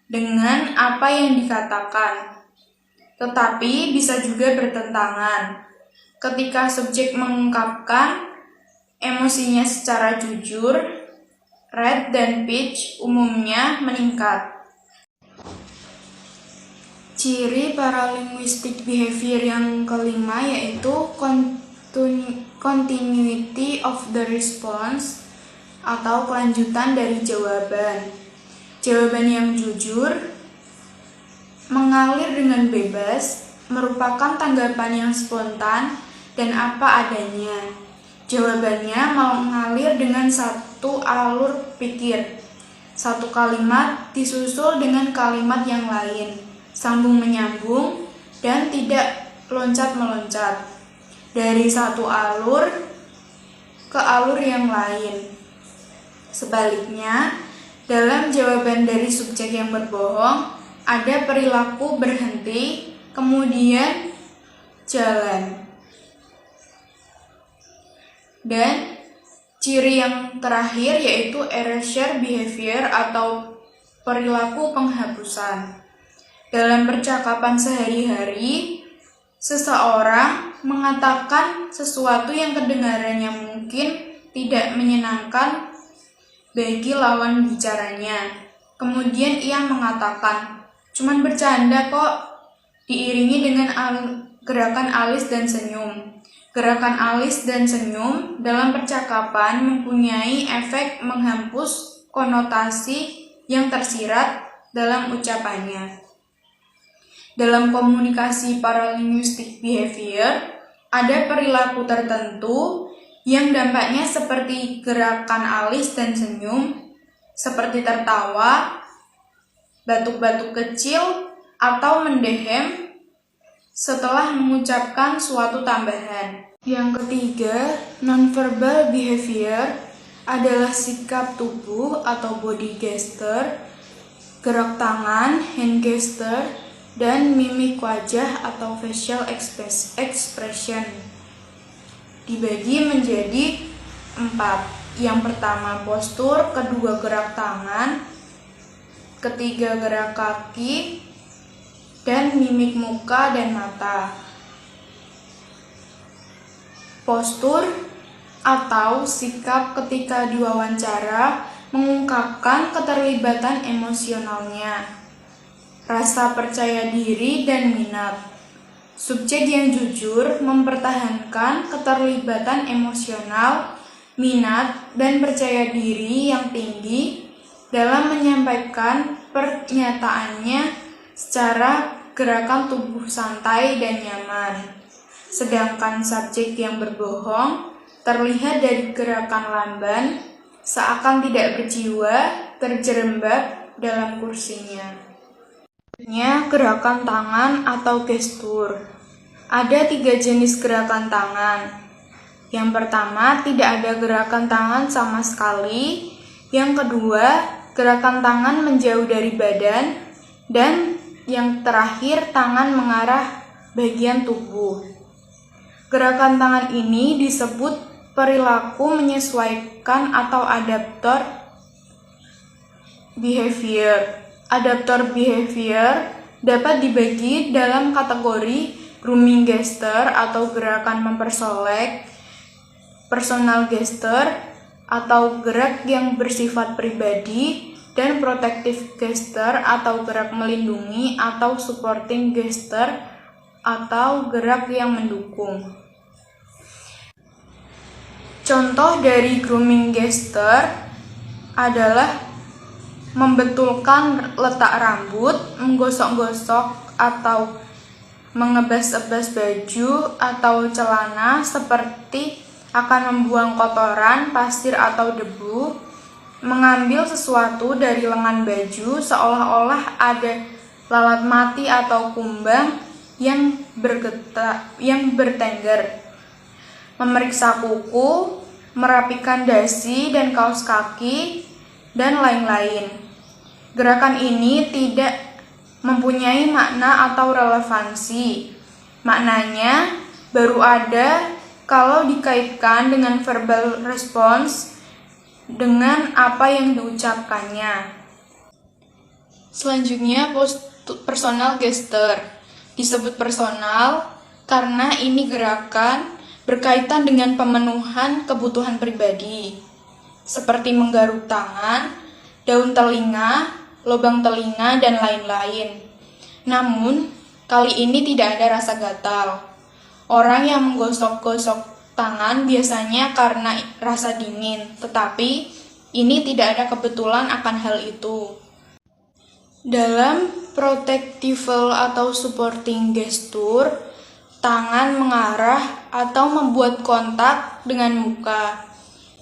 dengan apa yang dikatakan, tetapi bisa juga bertentangan ketika subjek mengungkapkan emosinya secara jujur. Rate dan pitch umumnya meningkat. Ciri paralinguistic behavior yang kelima yaitu continuity of the response atau kelanjutan dari jawaban. Jawaban yang jujur, mengalir dengan bebas, merupakan tanggapan yang spontan dan apa adanya. Jawabannya mengalir dengan satu alur pikir. Satu kalimat disusul dengan kalimat yang lain, sambung menyambung, dan tidak loncat-meloncat dari satu alur ke alur yang lain. Sebaliknya, dalam jawaban dari subjek yang berbohong, ada perilaku berhenti, kemudian jalan. Dan ciri yang terakhir yaitu erasure behavior atau perilaku penghapusan. Dalam percakapan sehari-hari, seseorang mengatakan sesuatu yang kedengarannya mungkin tidak menyenangkan bagi lawan bicaranya. Kemudian ia mengatakan, "Cuman bercanda kok," diiringi dengan gerakan alis dan senyum. Gerakan alis dan senyum dalam percakapan mempunyai efek menghapus konotasi yang tersirat dalam ucapannya. Dalam komunikasi paralinguistic behavior, ada perilaku tertentu yang dampaknya seperti gerakan alis dan senyum, seperti tertawa, batuk-batuk kecil, atau mendehem setelah mengucapkan suatu tambahan. Yang ketiga, nonverbal behavior adalah sikap tubuh atau body gesture, gerak tangan, hand gesture, dan mimik wajah atau facial expression. Dibagi menjadi 4. Yang pertama postur, kedua gerak tangan, ketiga gerak kaki, dan mimik muka dan mata. Postur atau sikap ketika diwawancara mengungkapkan keterlibatan emosionalnya, rasa percaya diri dan minat. Subjek yang jujur mempertahankan keterlibatan emosional, minat, dan percaya diri yang tinggi dalam menyampaikan pernyataannya secara gerakan tubuh santai dan nyaman. Sedangkan subjek yang berbohong terlihat dari gerakan lamban, seakan tidak berjiwa, terjerembab dalam kursinya. Gerakan tangan atau gestur. Ada 3 jenis gerakan tangan. Yang pertama, tidak ada gerakan tangan sama sekali. Yang kedua, gerakan tangan menjauh dari badan. Dan yang terakhir, tangan mengarah bagian tubuh. Gerakan tangan ini disebut perilaku menyesuaikan atau adaptor behavior. Adaptor behavior dapat dibagi dalam kategori grooming gesture atau gerakan mempersolek, personal gesture atau gerak yang bersifat pribadi, dan protective gesture atau gerak melindungi atau supporting gesture atau gerak yang mendukung. Contoh dari grooming gesture adalah membetulkan letak rambut, menggosok-gosok atau mengebas-ebas baju atau celana seperti akan membuang kotoran, pasir atau debu, mengambil sesuatu dari lengan baju seolah-olah ada lalat mati atau kumbang yang bertengger, memeriksa kuku, merapikan dasi dan kaos kaki, dan lain-lain. Gerakan ini tidak mempunyai makna atau relevansi. Maknanya baru ada kalau dikaitkan dengan verbal response dengan apa yang diucapkannya. Selanjutnya, personal gesture. Disebut personal karena ini gerakan berkaitan dengan pemenuhan kebutuhan pribadi, seperti menggaruk tangan, daun telinga, lubang telinga, dan lain-lain. Namun, kali ini tidak ada rasa gatal. Orang yang menggosok-gosok tangan biasanya karena rasa dingin, tetapi ini tidak ada kebetulan akan hal itu. Dalam protective atau supporting gesture, tangan mengarah atau membuat kontak dengan muka.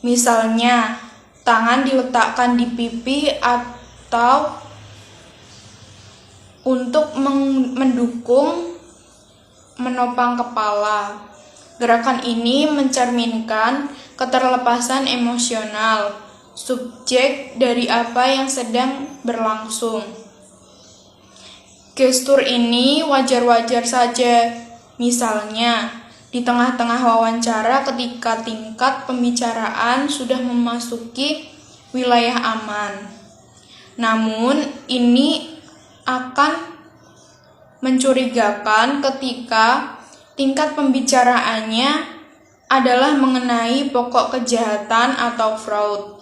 Misalnya, tangan diletakkan di pipi atau untuk mendukung menopang kepala. Gerakan ini mencerminkan keterlepasan emosional subjek dari apa yang sedang berlangsung. Gestur ini wajar-wajar saja. Misalnya, di tengah-tengah wawancara ketika tingkat pembicaraan sudah memasuki wilayah aman. Namun, ini akan mencurigakan ketika tingkat pembicaraannya adalah mengenai pokok kejahatan atau fraud.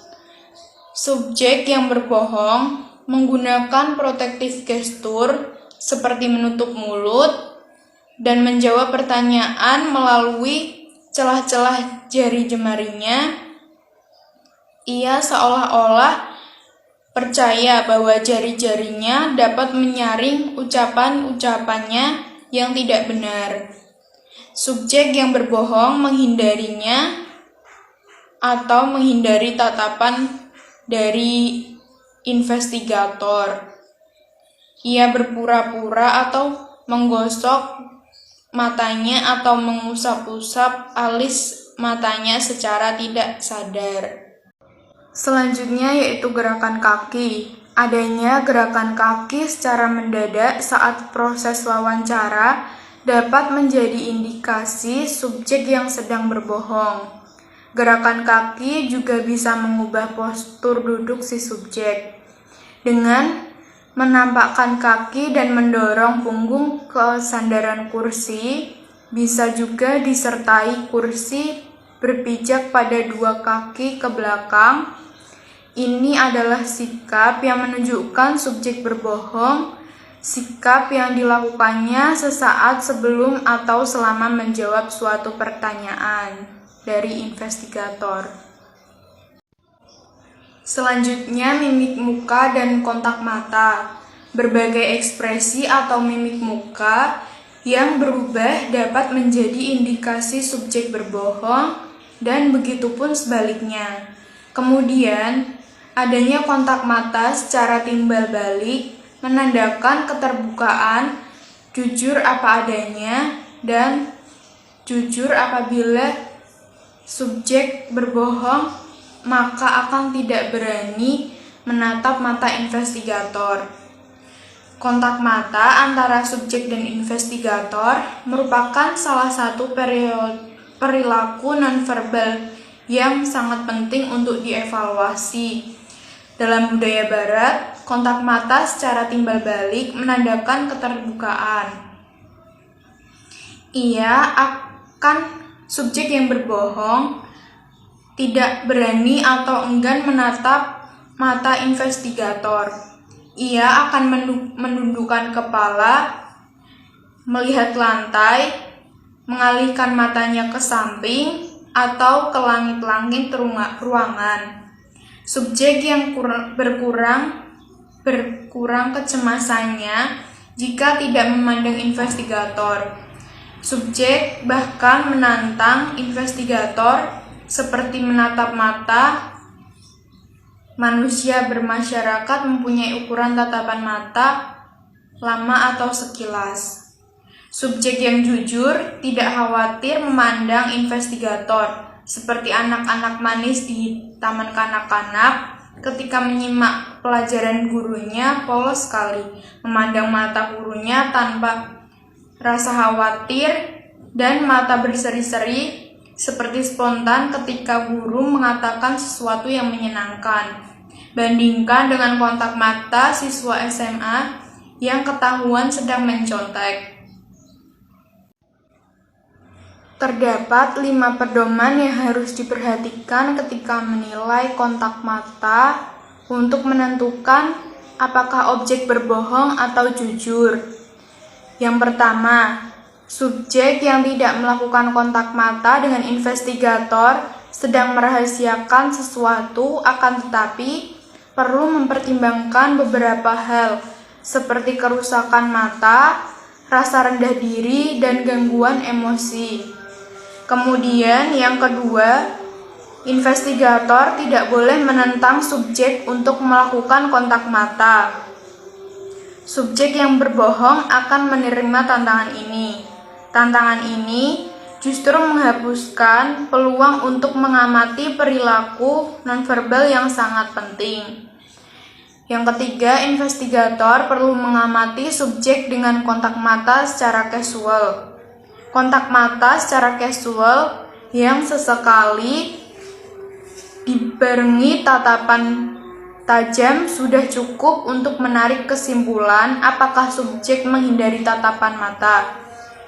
Subjek yang berbohong menggunakan protective gesture seperti menutup mulut dan menjawab pertanyaan melalui celah-celah jari jemarinya. Ia seolah-olah percaya bahwa jari-jarinya dapat menyaring ucapan-ucapannya yang tidak benar. Subjek yang berbohong menghindarinya atau menghindari tatapan dari investigator. Ia berpura-pura atau menggosok matanya atau mengusap-usap alis matanya secara tidak sadar. Selanjutnya yaitu gerakan kaki. Adanya gerakan kaki secara mendadak saat proses wawancara dapat menjadi indikasi subjek yang sedang berbohong. Gerakan kaki juga bisa mengubah postur duduk si subjek dengan menampakkan kaki dan mendorong punggung ke sandaran kursi. Bisa juga disertai kursi berpijak pada dua kaki ke belakang. Ini adalah sikap yang menunjukkan subjek berbohong, sikap yang dilakukannya sesaat sebelum atau selama menjawab suatu pertanyaan dari investigator. Selanjutnya, mimik muka dan kontak mata. Berbagai ekspresi atau mimik muka yang berubah dapat menjadi indikasi subjek berbohong dan begitupun sebaliknya. Kemudian, adanya kontak mata secara timbal balik menandakan keterbukaan, jujur apa adanya, dan jujur apabila subjek berbohong maka akan tidak berani menatap mata investigator. Kontak mata antara subjek dan investigator merupakan salah satu perilaku nonverbal yang sangat penting untuk dievaluasi. Dalam budaya Barat, kontak mata secara timbal balik menandakan keterbukaan. Subjek yang berbohong tidak berani atau enggan menatap mata investigator. Ia akan menundukkan kepala, melihat lantai, mengalihkan matanya ke samping atau ke langit-langit ruangan. Subjek yang berkurang kecemasannya jika tidak memandang investigator. Subjek bahkan menantang investigator seperti menatap mata. Manusia bermasyarakat mempunyai ukuran tatapan mata lama atau sekilas. Subjek yang jujur tidak khawatir memandang investigator, seperti anak-anak manis di taman kanak-kanak ketika menyimak pelajaran gurunya polos sekali, memandang mata gurunya tanpa rasa khawatir dan mata berseri-seri, seperti spontan ketika guru mengatakan sesuatu yang menyenangkan. Bandingkan dengan kontak mata siswa SMA yang ketahuan sedang mencontek. Terdapat 5 pedoman yang harus diperhatikan ketika menilai kontak mata untuk menentukan apakah objek berbohong atau jujur. Yang pertama, subjek yang tidak melakukan kontak mata dengan investigator sedang merahasiakan sesuatu, akan tetapi perlu mempertimbangkan beberapa hal seperti kerusakan mata, rasa rendah diri, dan gangguan emosi. Kemudian yang kedua, investigator tidak boleh menentang subjek untuk melakukan kontak mata. Subjek yang berbohong akan menerima tantangan ini. Tantangan ini justru menghapuskan peluang untuk mengamati perilaku nonverbal yang sangat penting. Yang ketiga, investigator perlu mengamati subjek dengan kontak mata secara casual. Kontak mata secara casual yang sesekali dibarengi tatapan tajam sudah cukup untuk menarik kesimpulan apakah subjek menghindari tatapan mata.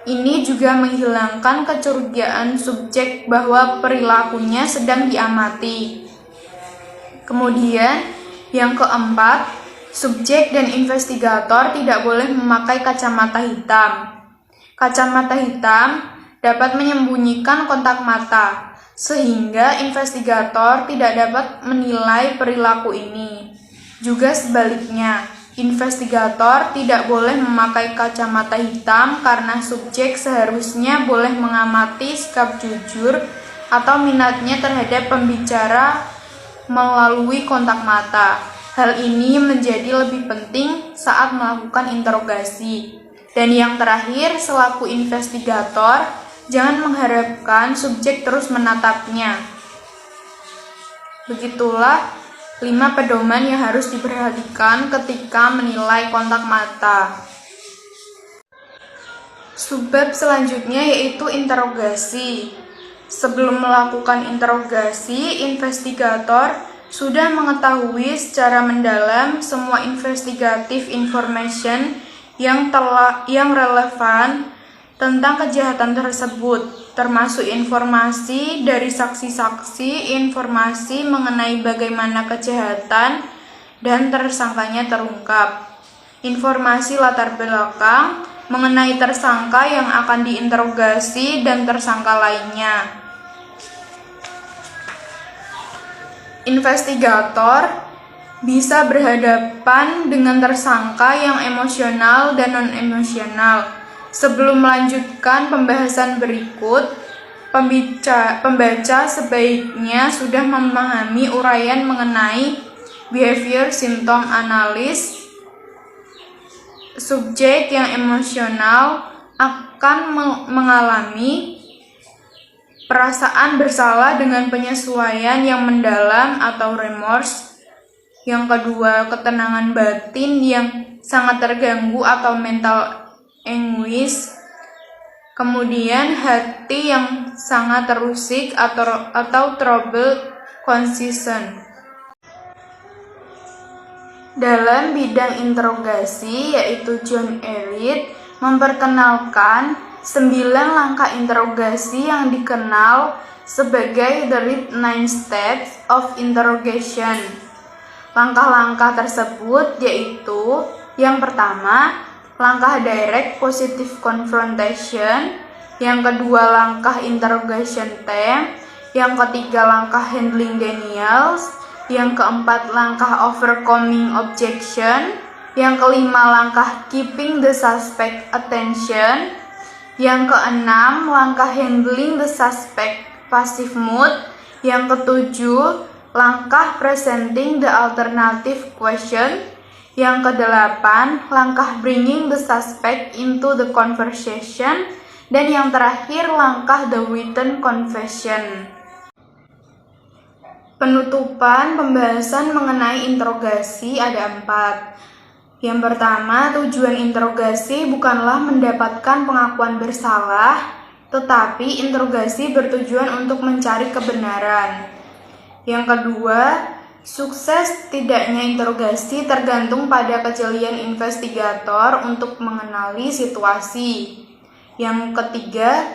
Ini juga menghilangkan kecurigaan subjek bahwa perilakunya sedang diamati. Kemudian, yang keempat, subjek dan investigator tidak boleh memakai kacamata hitam. Kacamata hitam dapat menyembunyikan kontak mata, sehingga investigator tidak dapat menilai perilaku ini. Juga sebaliknya, investigator tidak boleh memakai kacamata hitam karena subjek seharusnya boleh mengamati sikap jujur atau minatnya terhadap pembicara melalui kontak mata. Hal ini menjadi lebih penting saat melakukan interogasi. Dan yang terakhir, selaku investigator, jangan mengharapkan subjek terus menatapnya. Begitulah 5 pedoman yang harus diperhatikan ketika menilai kontak mata. Subbab selanjutnya yaitu interogasi. Sebelum melakukan interogasi, investigator sudah mengetahui secara mendalam semua investigative information yang relevan tentang kejahatan tersebut, termasuk informasi dari saksi-saksi, informasi mengenai bagaimana kejahatan dan tersangkanya terungkap, informasi latar belakang mengenai tersangka yang akan diinterogasi dan tersangka lainnya. Investigator bisa berhadapan dengan tersangka yang emosional dan non-emosional. Sebelum melanjutkan pembahasan berikut, pembaca sebaiknya sudah memahami uraian mengenai behavior symptom analysis. Subjek yang emosional akan mengalami perasaan bersalah dengan penyesuaian yang mendalam atau remorse. Yang kedua, ketenangan batin yang sangat terganggu atau mental anguish. Kemudian hati yang sangat terusik atau trouble conscience. Dalam bidang interogasi, yaitu John Elliot memperkenalkan 9 langkah interogasi yang dikenal sebagai the Red 9 Steps of Interrogation. Langkah-langkah tersebut yaitu yang pertama, langkah direct positive confrontation, yang kedua langkah interrogation time, yang ketiga langkah handling denials, yang keempat langkah overcoming objection, Yang kelima, langkah keeping the suspect attention. Yang keenam, langkah handling the suspect passive mood. Yang ketujuh, langkah presenting the alternative question. Yang kedelapan, langkah bringing the suspect into the conversation. Dan yang terakhir, langkah the written confession. Penutupan pembahasan mengenai interogasi ada 4. Yang pertama, tujuan interogasi bukanlah mendapatkan pengakuan bersalah, tetapi interogasi bertujuan untuk mencari kebenaran. Yang kedua, sukses tidaknya interogasi tergantung pada kejelian investigator untuk mengenali situasi. Yang ketiga,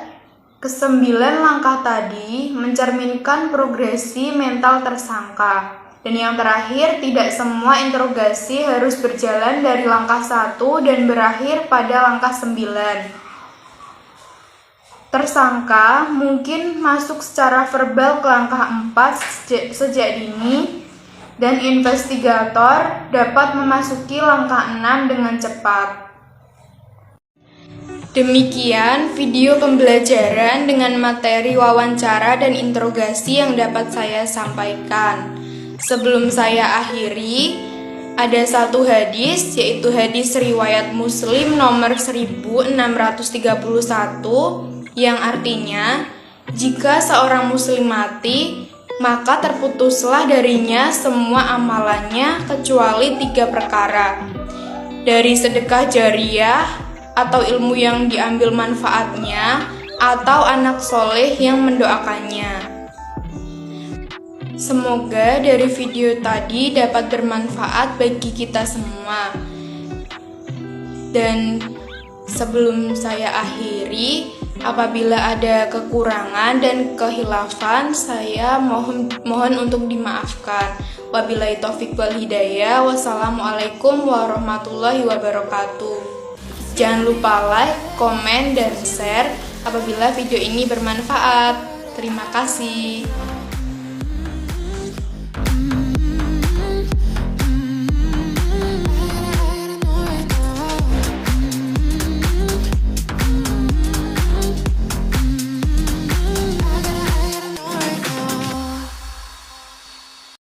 kesembilan langkah tadi mencerminkan progresi mental tersangka. Dan yang terakhir, tidak semua interogasi harus berjalan dari langkah 1 dan berakhir pada langkah 9. Tersangka mungkin masuk secara verbal ke langkah 4 sejak dini, dan investigator dapat memasuki langkah 6 dengan cepat. Demikian video pembelajaran dengan materi wawancara dan interogasi yang dapat saya sampaikan. Sebelum saya akhiri, ada satu hadis, yaitu hadis riwayat Muslim nomor 1631, yang artinya, jika seorang muslim mati, maka terputuslah darinya semua amalannya kecuali 3 perkara. Dari sedekah jariyah, atau ilmu yang diambil manfaatnya, atau anak soleh yang mendoakannya. Semoga dari video tadi dapat bermanfaat bagi kita semua. Dan sebelum saya akhiri, apabila ada kekurangan dan kehilafan, saya mohon untuk dimaafkan. Wabillahi taufik wal hidayah. Wassalamualaikum warahmatullahi wabarakatuh. Jangan lupa like, komen, dan share apabila video ini bermanfaat. Terima kasih.